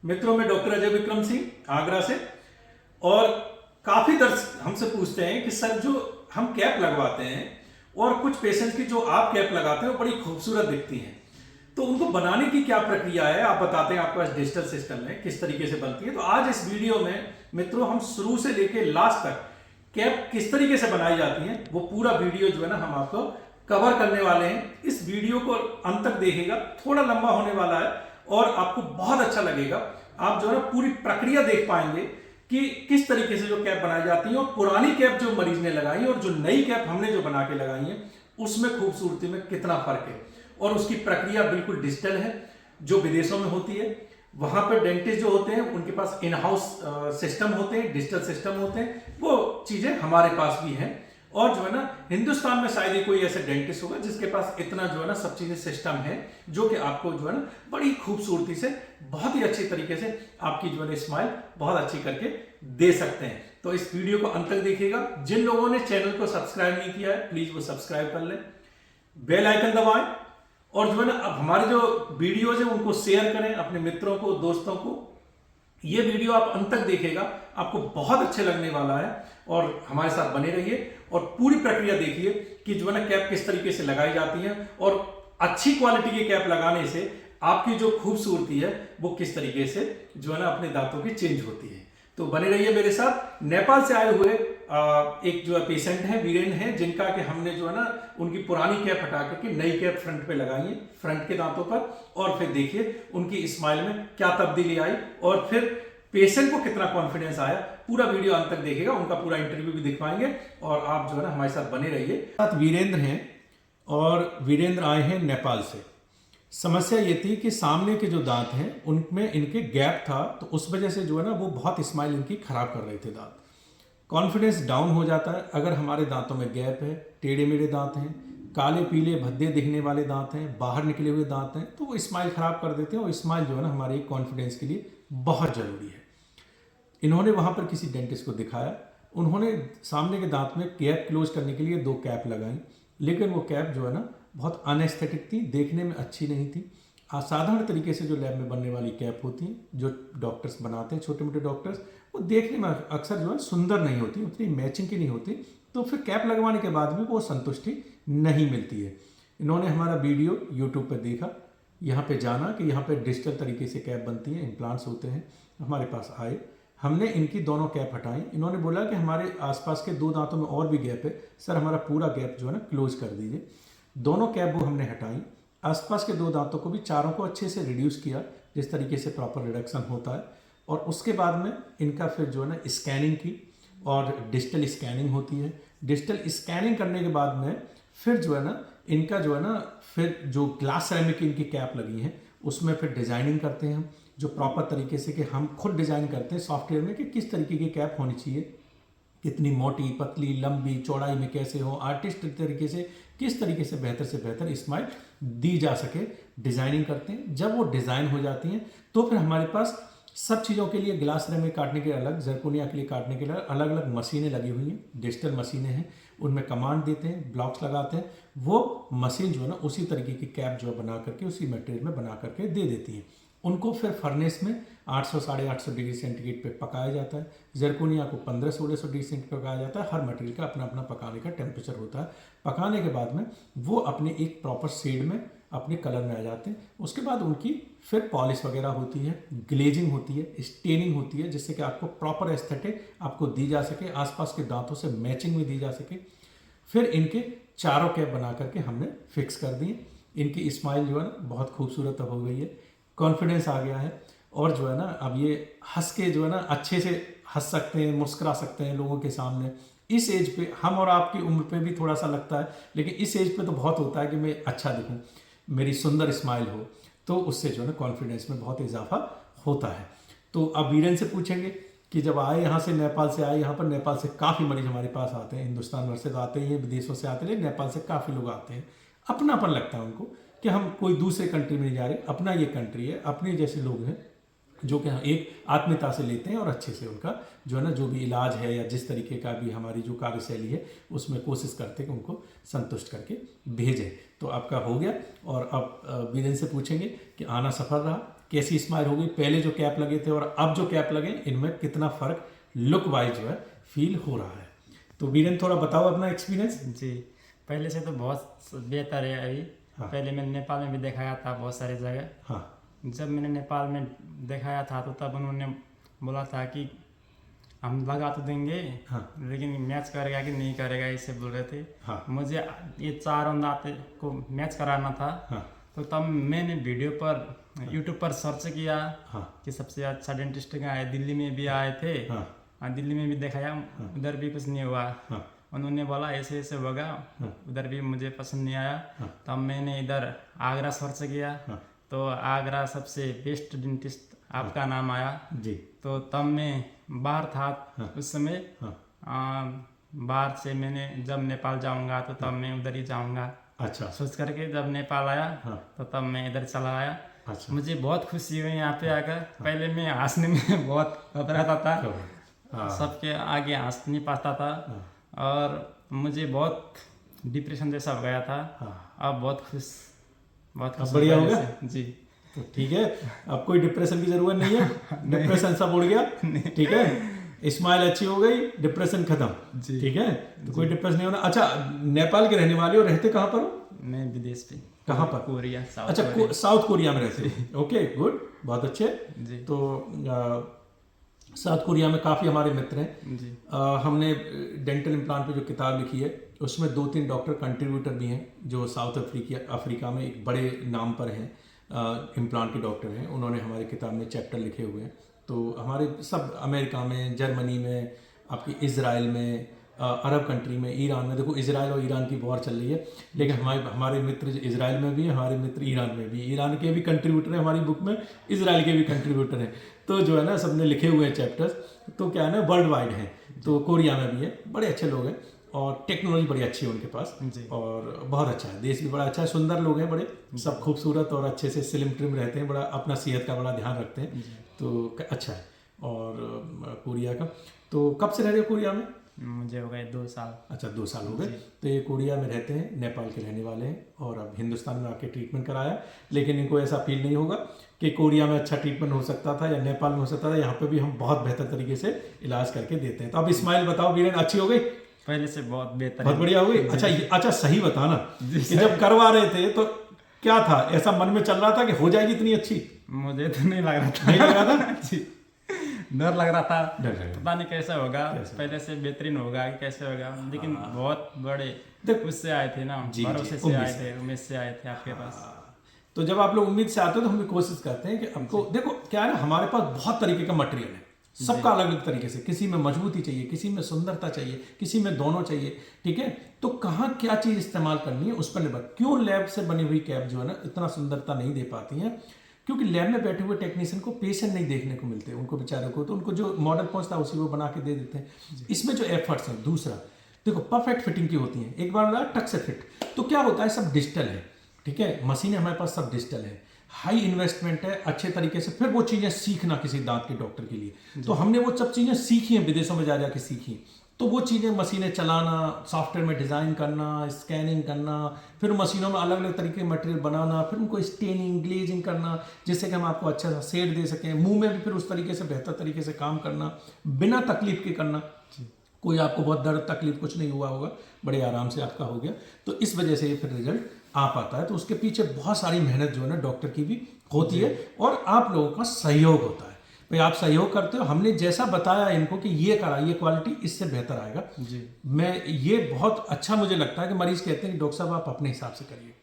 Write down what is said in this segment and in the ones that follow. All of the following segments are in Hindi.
मित्रों में डॉक्टर अजय विक्रम सिंह आगरा से। और काफी दर्शक हमसे पूछते हैं कि सर जो हम कैप लगवाते हैं और कुछ पेशेंट्स की जो आप कैप लगाते हैं वो बड़ी खूबसूरत दिखती हैं, तो उनको बनाने की क्या प्रक्रिया है, आप बताते हैं आपके पास डिजिटल सिस्टम है किस तरीके से बनती है। तो आज इस वीडियो में मित्रों हम शुरू से लेके लास्ट तक कैप किस तरीके से बनाई जाती है वो पूरा वीडियो जो है ना हम आपको कवर करने वाले हैं। इस वीडियो को अंत तक देखिएगा, थोड़ा लंबा होने वाला है और आपको बहुत अच्छा लगेगा। आप जो है ना पूरी प्रक्रिया देख पाएंगे कि किस तरीके से जो कैप बनाई जाती है और पुरानी कैप जो मरीज ने लगाई और जो नई कैप हमने जो बना के लगाई है उसमें खूबसूरती में कितना फर्क है। और उसकी प्रक्रिया बिल्कुल डिजिटल है जो विदेशों में होती है। वहां पर डेंटिस्ट जो होते हैं उनके पास इन हाउस सिस्टम होते हैं, डिजिटल सिस्टम होते हैं, वो चीजें हमारे पास भी हैं। और जो है ना हिंदुस्तान में शायद ही कोई ऐसे डेंटिस्ट होगा जिसके पास इतना जो है ना सब चीजें सिस्टम है जो कि आपको जो है ना बड़ी खूबसूरती से बहुत ही अच्छी तरीके से आपकी जो है स्माइल बहुत अच्छी करके दे सकते हैं। तो इस वीडियो को अंत तक देखिएगा। जिन लोगों ने चैनल को सब्सक्राइब नहीं किया है प्लीज वो सब्सक्राइब कर लें, बेल आइकन दबाएं और जो है ना अब हमारे जो वीडियोज है उनको शेयर करें अपने मित्रों को, दोस्तों को। ये वीडियो आप अंत तक देखिएगा, आपको बहुत अच्छे लगने वाला है और हमारे साथ बने रहिए और पूरी प्रक्रिया देखिए कि जो है ना कैप किस तरीके से लगाई जाती है और अच्छी क्वालिटी की कैप लगाने से आपकी जो खूबसूरती है वो किस तरीके से जो है ना अपने दांतों की चेंज होती है। तो बने रहिए मेरे साथ। नेपाल से आए हुए एक जो है पेशेंट है वीरेंद्र हैं, जिनका कि हमने जो है ना उनकी पुरानी कैप हटा करके नई कैप फ्रंट पे लगाई है, फ्रंट के दांतों पर। और फिर देखिए उनकी स्माइल में क्या तब्दीली आई और फिर पेशेंट को कितना कॉन्फिडेंस आया। पूरा वीडियो अंत तक देखेगा, उनका पूरा इंटरव्यू भी दिखवाएंगे और आप जो है ना हमारे साथ बने रहिए। साथ वीरेंद्र हैं और वीरेंद्र आए हैं नेपाल से। समस्या ये थी कि सामने के जो दांत हैं उनमें इनके गैप था, तो उस वजह से जो है ना वो बहुत स्माइल इनकी खराब कर रहे थे दांत। कॉन्फिडेंस डाउन हो जाता है अगर हमारे दांतों में गैप है, टेढ़े मेढ़े दांत हैं, काले पीले भद्दे दिखने वाले दांत हैं, बाहर निकले हुए दांत हैं, तो वो स्माइल खराब कर देते हैं। और स्माइल जो है ना हमारे कॉन्फिडेंस के लिए बहुत ज़रूरी है। इन्होंने वहाँ पर किसी डेंटिस्ट को दिखाया, उन्होंने सामने के दांत में कैप क्लोज करने के लिए 2 कैप लगाई, लेकिन वो कैप जो है ना बहुत अनएस्थेटिक थी, देखने में अच्छी नहीं थी। असाधारण तरीके से जो लैब में बनने वाली कैप होती हैं जो डॉक्टर्स बनाते हैं, छोटे मोटे डॉक्टर्स, वो देखने में अक्सर जो है सुंदर नहीं होती, उतनी मैचिंग की नहीं होती। तो फिर कैप लगवाने के बाद भी वो संतुष्टि नहीं मिलती है। इन्होंने हमारा वीडियो यूट्यूब पर देखा, यहाँ पे जाना कि यहाँ पे डिजिटल तरीके से कैप बनती है, इम्प्लांट्स होते हैं। हमारे पास आए, हमने इनकी दोनों कैप हटाई। इन्होंने बोला कि हमारे आसपास के 2 दांतों में और भी गैप है, सर हमारा पूरा गैप जो है ना क्लोज कर दीजिए। दोनों कैप वो हमने हटाई, आसपास के 2 दांतों को भी, चारों को अच्छे से रिड्यूस किया जिस तरीके से प्रॉपर रिडक्शन होता है। और उसके बाद में इनका फिर जो है ना स्कैनिंग की और डिजिटल स्कैनिंग होती है। डिजिटल स्कैनिंग करने के बाद में फिर जो है ना इनका जो है ना फिर जो ग्लास सेरेमिक की इनकी कैप लगी हैं उसमें फिर डिजाइनिंग करते हैं हम, जो प्रॉपर तरीके से कि हम खुद डिजाइन करते हैं सॉफ्टवेयर में कि किस तरीके की कैप होनी चाहिए, कितनी मोटी, पतली, लंबी, चौड़ाई में कैसे हो, आर्टिस्ट तरीके से किस तरीके से बेहतर स्माइल दी जा सके, डिजाइनिंग करते हैं। जब वो डिजाइन हो जाती हैं तो फिर हमारे पास सब चीज़ों के लिए ग्लास सेरेमिक काटने के अलग, जरकोनिया के लिए काटने के लिए अलग अलग मशीनें लगी हुई हैं, डिजिटल मशीनें हैं। उनमें कमांड देते हैं, ब्लॉक्स लगाते हैं, वो मशीन जो है ना उसी तरीके की कैप जो है बना करके उसी मटेरियल में बना करके दे देती है। उनको फिर फर्नेस में 800 साढ़े 800 डिग्री सेंटीग्रेड पे पकाया जाता है। जरकोनिया को 1500-1600 डिग्री सेंटीग्रेड पकाया जाता है। हर मटेरियल का अपना अपना पकाने का टेम्परेचर होता है। पकाने के बाद में वो अपने एक प्रॉपर शेड में अपने कलर में आ जाते हैं। उसके बाद उनकी फिर पॉलिश वगैरह होती है, ग्लेजिंग होती है, स्टेनिंग होती है, जिससे कि आपको प्रॉपर एस्थेटिक आपको दी जा सके, आसपास के दांतों से मैचिंग में दी जा सके। फिर इनके चारों कैप बना करके हमने फिक्स कर दिए। इनकी स्माइल जो है ना बहुत खूबसूरत अब हो गई है, कॉन्फिडेंस आ गया है और जो है ना अब ये हंस के जो है ना अच्छे से हंस सकते हैं, मुस्कुरा सकते हैं लोगों के सामने। इस एज पे हम और आपकी उम्र पे भी थोड़ा सा लगता है, लेकिन इस एज पे तो बहुत होता है कि मैं अच्छा दिखूं, मेरी सुंदर स्माइल हो, तो उससे जो है ना कॉन्फिडेंस में बहुत इजाफा होता है। तो अब वीरेंद्र से पूछेंगे कि जब आए यहाँ से, नेपाल से आए, यहाँ पर नेपाल से काफ़ी मरीज हमारे पास आते हैं, हिंदुस्तान भर से तो आते ही हैं, विदेशों से आते हैं, लेकिन नेपाल से काफ़ी लोग आते हैं। अपनापन लगता है उनको कि हम कोई दूसरे कंट्री में नहीं जा रहे, अपना ये कंट्री है, अपने जैसे लोग हैं जो कि एक आत्मीयता से लेते हैं और अच्छे से उनका जो है ना जो भी इलाज है या जिस तरीके का भी हमारी जो कार्यशैली है उसमें कोशिश करते हैं कि उनको संतुष्ट करके भेजें। तो आपका हो गया और अब वीरेंद्र से पूछेंगे कि आना सफल रहा, कैसी स्माइल होगी, पहले जो कैप लगे थे और अब जो कैप लगे, इनमें कितना फ़र्क लुक वाइज जो है फील हो रहा है। तो वीरेन थोड़ा बताओ अपना एक्सपीरियंस। जी, पहले से तो बहुत बेहतर है अभी। हाँ। पहले मैंने नेपाल में भी दिखाया था बहुत सारी जगह। हाँ जब मैंने नेपाल में दिखाया था तो तब उन्होंने बोला था कि हम लगा तो देंगे, हाँ। लेकिन मैच करेगा कि नहीं करेगा, इससे बोल रहे थे। हाँ। मुझे ये 4 दांत को मैच कराना था। हाँ। तो तब मैंने वीडियो पर यूट्यूब पर सर्च किया हाँ। कि सबसे अच्छा डेंटिस्ट कहाँ है। दिल्ली में भी आए थे, दिल्ली में भी दिखाया, उधर भी कुछ नहीं हुआ। उन्होंने बोला ऐसे ऐसे होगा, उधर भी मुझे पसंद नहीं आया। तब मैंने इधर आगरा सर्च किया, तो आगरा सबसे बेस्ट डेंटिस्ट आपका नाम आया जी। तो तब मैं बाहर था उस समय। बाहर से मैंने जब नेपाल जाऊंगा तो तब मैं उधर ही जाऊंगा, अच्छा। सोच करके जब नेपाल आया तो तब मैं इधर चला आया। अच्छा। मुझे बहुत खुशी हुई यहाँ पे आकर। पहले मैं हंसने में बहुत घबराता था, सबके आगे हंस नहीं पाता था और मुझे बहुत डिप्रेशन जैसा हो गया था। अब बहुत खुश बढ़िया हो गया जी। तो ठीक है, अब कोई डिप्रेशन की जरूरत नहीं है, डिप्रेशन सब उड़ गया, ठीक है। स्माइल अच्छी हो गई, डिप्रेशन खत्म, ठीक है। तो कोई डिप्रेशन नहीं होना। अच्छा, नेपाल के रहने वाले हो, रहते कहाँ पर हो? मैं विदेश पे। कहाँ पर? कोरिया। अच्छा, साउथ कोरिया में रहते हो। ओके, गुड, बहुत अच्छे जी। तो साउथ कोरिया में काफ़ी हमारे मित्र हैं जी। हमने डेंटल इम्प्लांट पे जो किताब लिखी है उसमें 2-3 डॉक्टर कंट्रीब्यूटर भी हैं जो साउथ अफ्रीका में एक बड़े नाम पर हैं, इम्प्लांट के डॉक्टर हैं। उन्होंने हमारी किताब में चैप्टर लिखे हुए हैं। तो हमारे सब अमेरिका में, जर्मनी में, आपकी इज़राइल में, अरब कंट्री में, ईरान में, देखो इज़राइल और ईरान की वॉर चल रही है, लेकिन हमारे मित्र इज़राइल में भी हैं, हमारे मित्र ईरान में भी, ईरान के भी कंट्रीब्यूटर हैं हमारी बुक में, इज़राइल के भी कंट्रीब्यूटर हैं। तो जो है ना, सबने लिखे हुए हैं चैप्टर्स, तो क्या है ना, वर्ल्ड वाइड हैं। तो कोरिया में भी है, बड़े अच्छे लोग हैं और टेक्नोलॉजी बड़ी अच्छी है उनके पास और बहुत अच्छा है, देश भी बड़ा अच्छा है, सुंदर लोग हैं, बड़े सब खूबसूरत और अच्छे से स्लिम ट्रिम रहते हैं, बड़ा अपना सेहत का बड़ा ध्यान रखते हैं, तो अच्छा है। और कोरिया का तो कब से रह रहे हो कोरिया में? मुझे हो गए 2 साल। अच्छा, 2 साल हो गए। तो ये कोरिया में रहते हैं, नेपाल के रहने वाले हैं और अब हिंदुस्तान में आके ट्रीटमेंट कराया, लेकिन इनको ऐसा फील नहीं होगा कि कोरिया में अच्छा ट्रीटमेंट हो सकता था या नेपाल में हो सकता था। यहाँ पे भी हम बहुत बेहतर तरीके से इलाज करके देते हैं। तो अब स्माइल बताओ वीरेन, अच्छी हो गई? पहले से बहुत बेहतर, बहुत बढ़िया हो गई। अच्छा सही बताना कि जब करवा रहे थे तो क्या था, ऐसा मन में चल रहा था कि हो जाएगी इतनी अच्छी? मुझे तो नहीं लग रहा था। नहीं लग रहा था? डर लग रहा था, पता नहीं कैसा होगा, पहले से बेहतरीन होगा कि कैसे होगा, लेकिन बहुत बड़े उससे आए थे ना, भरोसे से आए थे, उम्मीद से आए थे आपके पास। तो जब आप लोग उम्मीद से आते हो तो हम भी कोशिश करते हैं कि आपको, देखो क्या है ना, हमारे पास बहुत तरीके का मटेरियल है, सबका अलग अलग तरीके से, किसी में मजबूती चाहिए, किसी में सुंदरता चाहिए, किसी में दोनों चाहिए, ठीक है। तो कहाँ क्या चीज़ इस्तेमाल करनी है उस पर निर्भर। क्यों लैब से बनी हुई कैप जो है ना इतना सुंदरता नहीं दे पाती हैं? क्योंकि लैब में बैठे हुए टेक्नीशियन को पेशेंट नहीं देखने को मिलते, उनको बेचारों को, तो उनको जो मॉडल पहुंचता है उसी को बना के दे देते हैं। इसमें जो एफर्ट्स हैं, दूसरा देखो परफेक्ट फिटिंग की होती हैं, एक बार बोला टक से फिट, तो क्या होता है, सब डिजिटल है, ठीक है, मशीनें हमारे पास सब डिजिटल है, हाई इन्वेस्टमेंट है, अच्छे तरीके से फिर वो चीज़ें सीखना किसी दांत के डॉक्टर के लिए। तो हमने वो सब चीज़ें सीखी हैं, विदेशों में जा जाके सीखी, तो वो चीज़ें मशीनें चलाना, सॉफ्टवेयर में डिज़ाइन करना, स्कैनिंग करना, फिर मशीनों में अलग अलग तरीके के मटेरियल बनाना, फिर उनको स्टेनिंग ग्लेजिंग करना जिससे कि हम आपको अच्छा सा शेड दे सकें, मुंह में भी फिर उस तरीके से बेहतर तरीके से काम करना, बिना तकलीफ के करना। कोई आपको बहुत दर्द तकलीफ कुछ नहीं हुआ होगा, बड़े आराम से आपका हो गया, तो इस वजह से ये फिर रिजल्ट आ पाता है। तो उसके पीछे बहुत सारी मेहनत जो है ना डॉक्टर की भी होती है और आप लोगों का सहयोग होता है। भाई आप सहयोग करते हो, हमने जैसा बताया इनको कि ये करा, ये क्वालिटी इससे बेहतर आएगा जी। मैं ये बहुत अच्छा मुझे लगता है कि मरीज कहते हैं कि डॉक्टर साहब आप अपने हिसाब से करिए।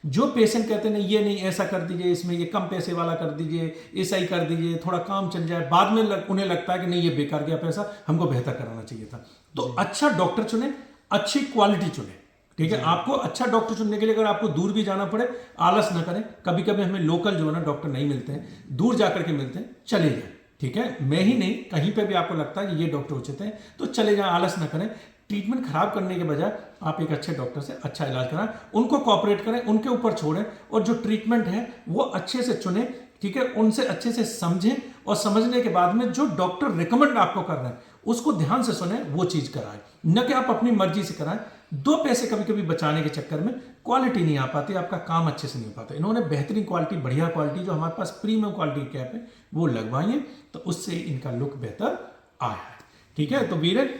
जो पेशेंट कहते हैं ये नहीं ऐसा कर दीजिए, इसमें ये कम पैसे वाला कर दीजिए, ऐसा ही कर दीजिए, थोड़ा काम चल जाए, बाद में उन्हें लगता है कि नहीं ये बेकार गया पैसा, हमको बेहतर कराना चाहिए था। तो अच्छा डॉक्टर चुने, अच्छी क्वालिटी चुने, ठीक है। आपको अच्छा डॉक्टर चुनने के लिए अगर आपको दूर भी जाना पड़े, आलस न करें। कभी कभी हमें लोकल जो है ना डॉक्टर नहीं मिलते हैं, दूर जाकर के मिलते हैं, चले जाएं, ठीक है। मैं ही नहीं, कहीं पे भी आपको लगता है कि ये डॉक्टर उचित है तो चले जाएं, आलस न करें। ट्रीटमेंट खराब करने के बजाय आप एक अच्छे डॉक्टर से अच्छा इलाज कराएं, उनको कोऑपरेट करें, उनके ऊपर छोड़ें और जो ट्रीटमेंट है वो अच्छे से चुनें, ठीक है। उनसे अच्छे से समझें और समझने के बाद में जो डॉक्टर रिकमेंड आपको कर रहे हैं उसको ध्यान से सुने, वो चीज़ कराएं, न कि आप अपनी मर्जी से कराएं। 2 पैसे कभी कभी बचाने के चक्कर में क्वालिटी नहीं आ पाती, आपका काम अच्छे से नहीं हो पाता। इन्होंने बेहतरीन क्वालिटी, बढ़िया क्वालिटी जो हमारे पास प्रीमियम क्वालिटी की कैप है वो लगवाई है, तो उससे इनका लुक बेहतर आया है। ठीक है, तो वीरेन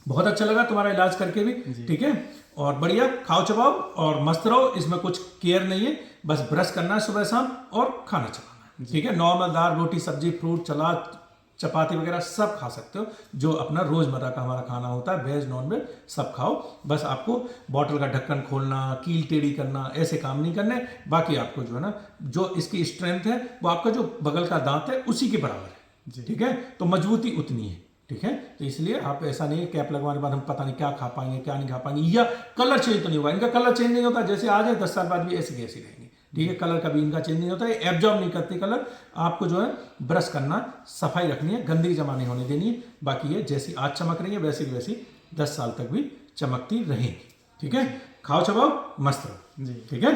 बहुत अच्छा लगा तुम्हारा इलाज करके भी। ठीक है, और बढ़िया खाओ चबाओ और मस्त रहो, इसमें कुछ केयर नहीं है, बस ब्रश करना है सुबह शाम और खाना चबाना है। ठीक है, नॉर्मल दाल रोटी सब्जी फ्रूट सलाद चपाती वगैरह सब खा सकते हो, जो अपना रोजमर्रा का हमारा खाना होता है, वेज नॉन वेज सब खाओ। बस आपको बॉटल का ढक्कन खोलना, कील टेढ़ी करना, ऐसे काम नहीं करने। बाकी आपको जो है ना, जो इसकी स्ट्रेंथ है वो आपका जो बगल का दांत है उसी के बराबर है। ठीक है, तो मजबूती उतनी है। ठीक है, तो इसलिए आप ऐसा नहीं है कैप लगवाने के बाद हम पता नहीं क्या खा पाएंगे क्या नहीं खा पाएंगे, या कलर चेंज तो नहीं होगा। इनका कलर चेंज नहीं होता, जैसे आज है 10 साल बाद भी ऐसे कैसे रहेंगे। ठीक है, कलर कभी इनका चेंज नहीं होता है, एब्जॉर्ब नहीं करती कलर। आपको जो है ब्रश करना, सफाई रखनी है, गंदगी जमा नहीं होने देनी है। बाकी ये जैसी आज चमक रही है वैसी की वैसी 10 साल तक भी चमकती रहेंगी। ठीक है, खाओ चबाओ मस्त रहो। ठीक है।